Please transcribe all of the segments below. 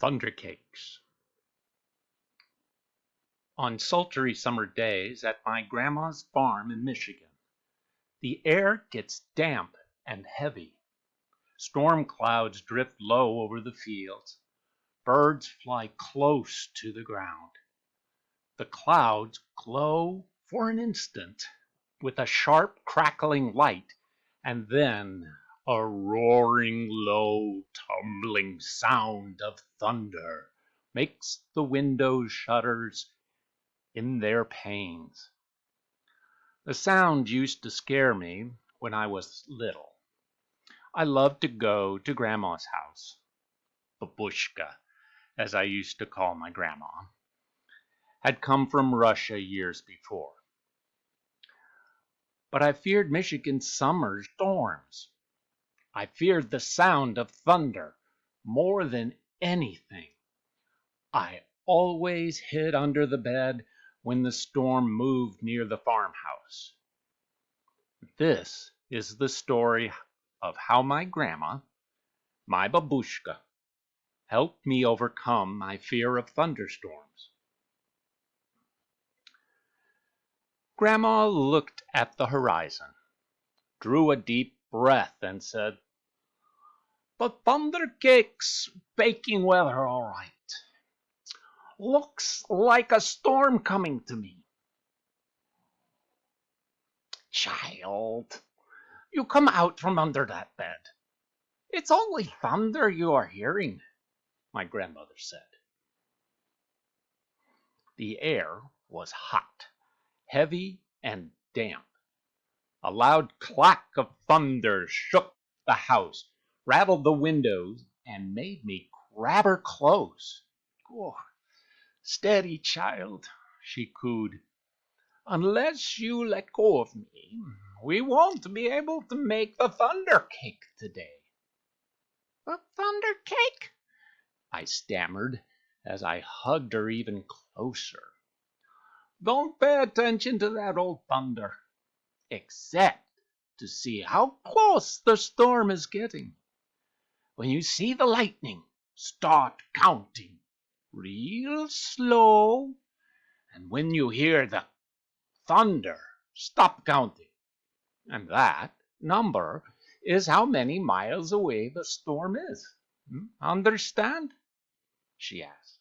Thunder cakes. On sultry summer days at my grandma's farm in Michigan, the air gets damp and heavy. Storm clouds drift low over the fields. Birds fly close to the ground. The clouds glow for an instant with a sharp crackling light, and then a roaring, low, tumbling sound of thunder makes the window shutters in their panes. The sound used to scare me when I was little. I loved to go to Grandma's house. Babushka, as I used to call my grandma, had come from Russia years before. But I feared Michigan's summer storms. I feared the sound of thunder more than anything. I always hid under the bed when the storm moved near the farmhouse. This is the story of how my grandma, my babushka, helped me overcome my fear of thunderstorms. Grandma looked at the horizon, drew a deep breath, and said, "The thunder cake's baking weather, all right. Looks like a storm coming to me." "Child, you come out from under that bed. It's only thunder you are hearing," my grandmother said. The air was hot, heavy, and damp. A loud clack of thunder shook the house, rattled the windows, and made me grab her close. "Oh, steady, child," she cooed. "Unless you let go of me, we won't be able to make the thunder cake today." "The thunder cake?" I stammered as I hugged her even closer. "Don't pay attention to that old thunder, except to see how close the storm is getting. When you see the lightning, start counting real slow, and when you hear the thunder, stop counting. And that number is how many miles away the storm is. Understand?" she asked.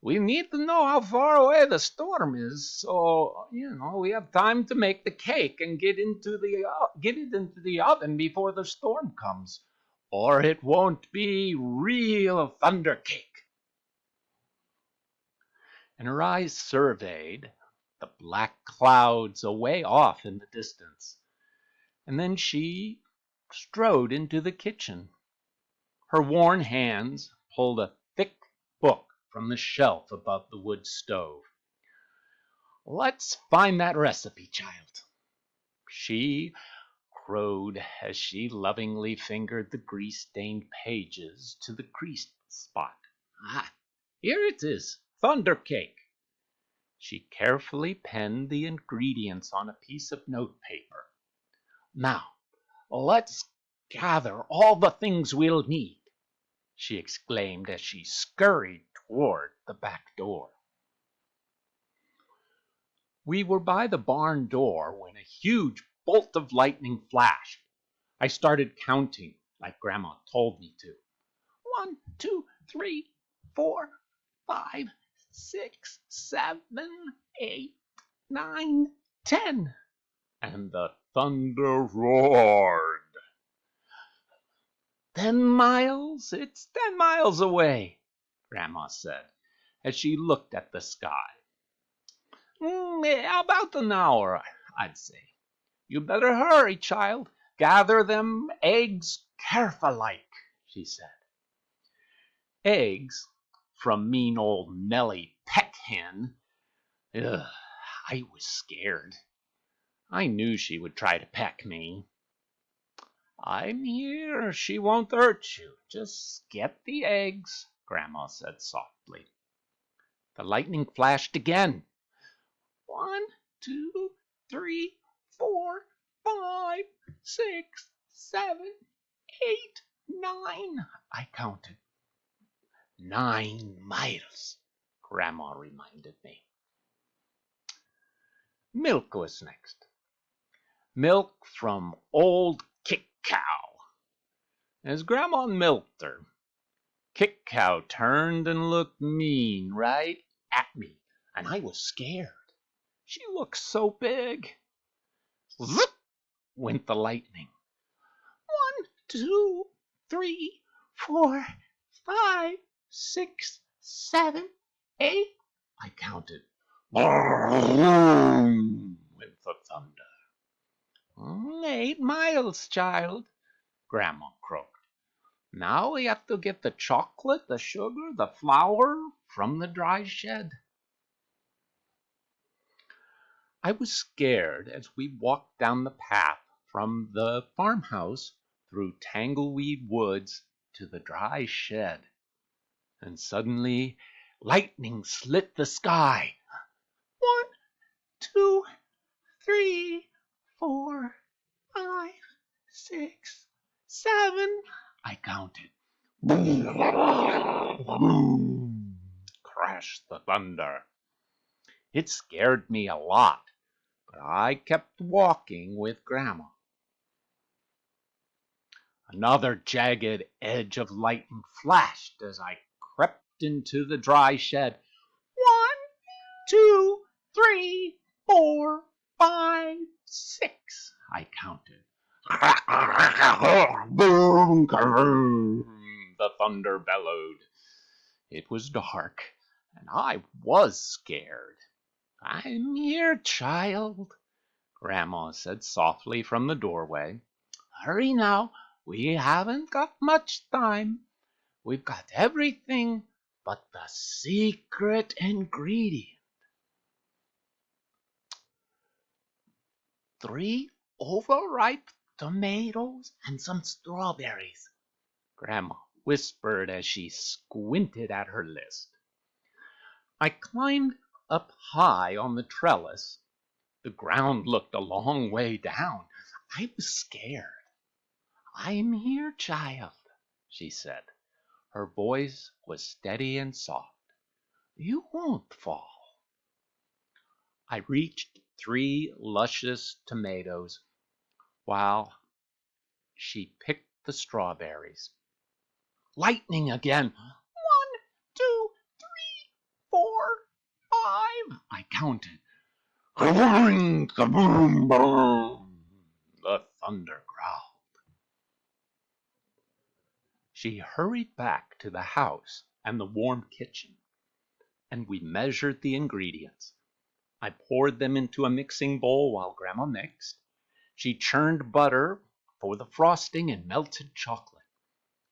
"We need to know how far away the storm is, so we have time to make the cake and get it into the oven before the storm comes, or it won't be real thunder cake." And her eyes surveyed the black clouds away off in the distance, and then she strode into the kitchen. Her worn hands pulled a thick book from the shelf above the wood stove. "Let's find that recipe, child," she crowed as she lovingly fingered the grease-stained pages to the creased spot. "Here it is, thunder cake." She carefully penned the ingredients on a piece of notepaper. "Now, let's gather all the things we'll need," she exclaimed as she scurried toward the back door. We were by the barn door when a huge bolt of lightning flashed. I started counting like Grandma told me to. 1, 2, 3, 4, 5, 6, 7, 8, 9, 10. And the thunder roared. 10 miles? It's 10 miles away," Grandma said as she looked at the sky. About an hour, I'd say. You better hurry, child. Gather them eggs careful-like," she said. Eggs from mean old Nellie Peckhen. Ugh, I was scared. I knew she would try to peck me. "I'm here. She won't hurt you. Just get the eggs," Grandma said softly. The lightning flashed again. 1, 2, 3, 4, 5, 6, 7, 8, 9, I counted. 9 miles, Grandma reminded me. Milk was next. Milk from old Kick Cow. As Grandma milked her, Kick Cow turned and looked mean right at me, and I was scared. She looked so big. Zip went the lightning. 1, 2, 3, 4, 5, 6, 7, 8. I counted. Boom went the thunder. 8 miles, child, Grandma croaked. Now we have to get the chocolate, the sugar, the flour from the dry shed. I was scared as we walked down the path from the farmhouse through tangleweed woods to the dry shed. And suddenly lightning slit the sky. 1, 2, 3, 4, 5, 6, 7. I counted. Boom, boom, crashed the thunder. It scared me a lot, but I kept walking with Grandma. Another jagged edge of lightning flashed as I crept into the dry shed. 1, 2, 3, 4, 5, 6. I counted. Boom, kaboom, the thunder bellowed. It was dark, and I was scared. I'm here, child, Grandma said softly from the doorway. Hurry now, we haven't got much time. We've got everything but the secret ingredient. 3 overripe tomatoes and some strawberries, Grandma whispered as she squinted at her list. I climbed up high on the trellis. The ground looked a long way down. I was scared. I'm here, child, she said. Her voice was steady and soft. You won't fall. I reached 3 luscious tomatoes while she picked the strawberries. Lightning again. 1, 2, 3, 4, 5. I counted. Kaboom, kaboom, boom. The thunder growled. She hurried back to the house and the warm kitchen, and we measured the ingredients. I poured them into a mixing bowl while Grandma mixed. She churned butter for the frosting and melted chocolate.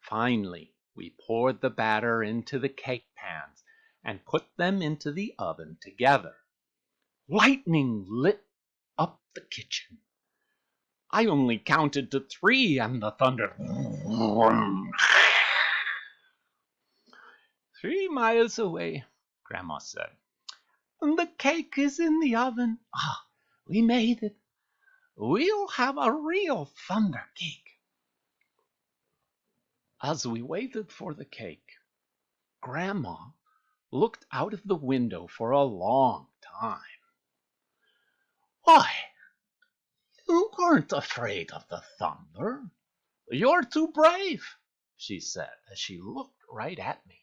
Finally, we poured the batter into the cake pans and put them into the oven together. Lightning lit up the kitchen. I only counted to 3 and the thunder. 3 miles away, Grandma said. And the cake is in the oven. Ah, we made it. We'll have a real thunder cake. As we waited for the cake, Grandma looked out of the window for a long time. Why, you aren't afraid of the thunder. You're too brave, she said as she looked right at me.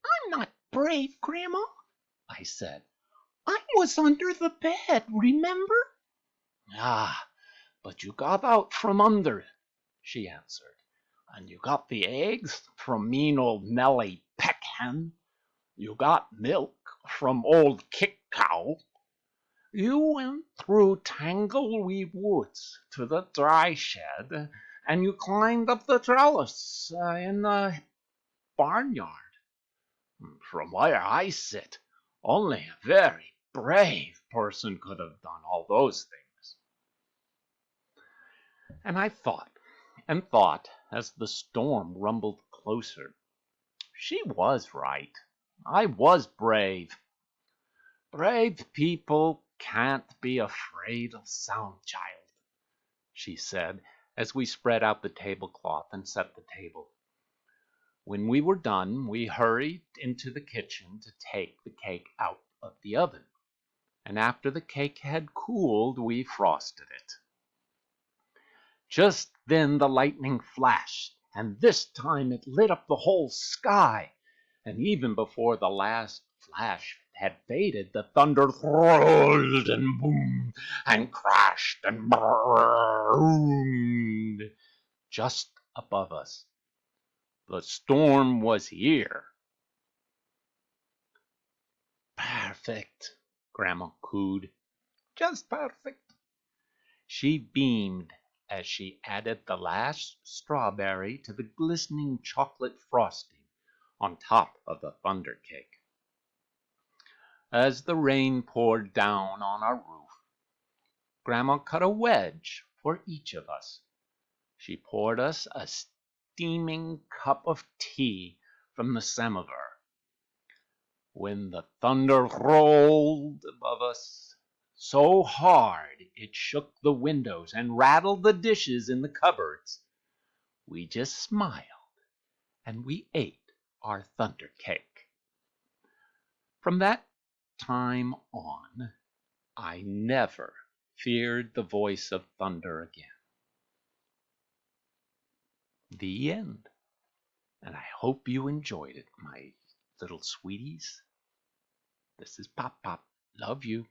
I'm not brave, Grandma, I said. I was under the bed, remember? Ah, but you got out from under it, she answered. And you got the eggs from mean old Nellie Peckhen. You got milk from old Kick Cow. You went through tangleweed woods to the dry shed, and you climbed up the trellis in the barnyard. From where I sit, only a very brave person could have done all those things. And I thought and thought as the storm rumbled closer. She was right. I was brave. Brave people can't be afraid of sound, child, she said as we spread out the tablecloth and set the table. When we were done, we hurried into the kitchen to take the cake out of the oven, and after the cake had cooled, we frosted it. Just then the lightning flashed, and this time it lit up the whole sky, and even before the last flash had faded, the thunder rolled and boomed and crashed and boomed just above us. The storm was here. Perfect, Grandma cooed. Just perfect. She beamed as she added the last strawberry to the glistening chocolate frosting on top of the thunder cake. As the rain poured down on our roof, Grandma cut a wedge for each of us. She poured us a steaming cup of tea from the samovar. When the thunder rolled above us so hard it shook the windows and rattled the dishes in the cupboards, we just smiled and we ate our thunder cake. From that time on, I never feared the voice of thunder again. The end. And I hope you enjoyed it, my little sweeties. This is Pop Pop. Love you.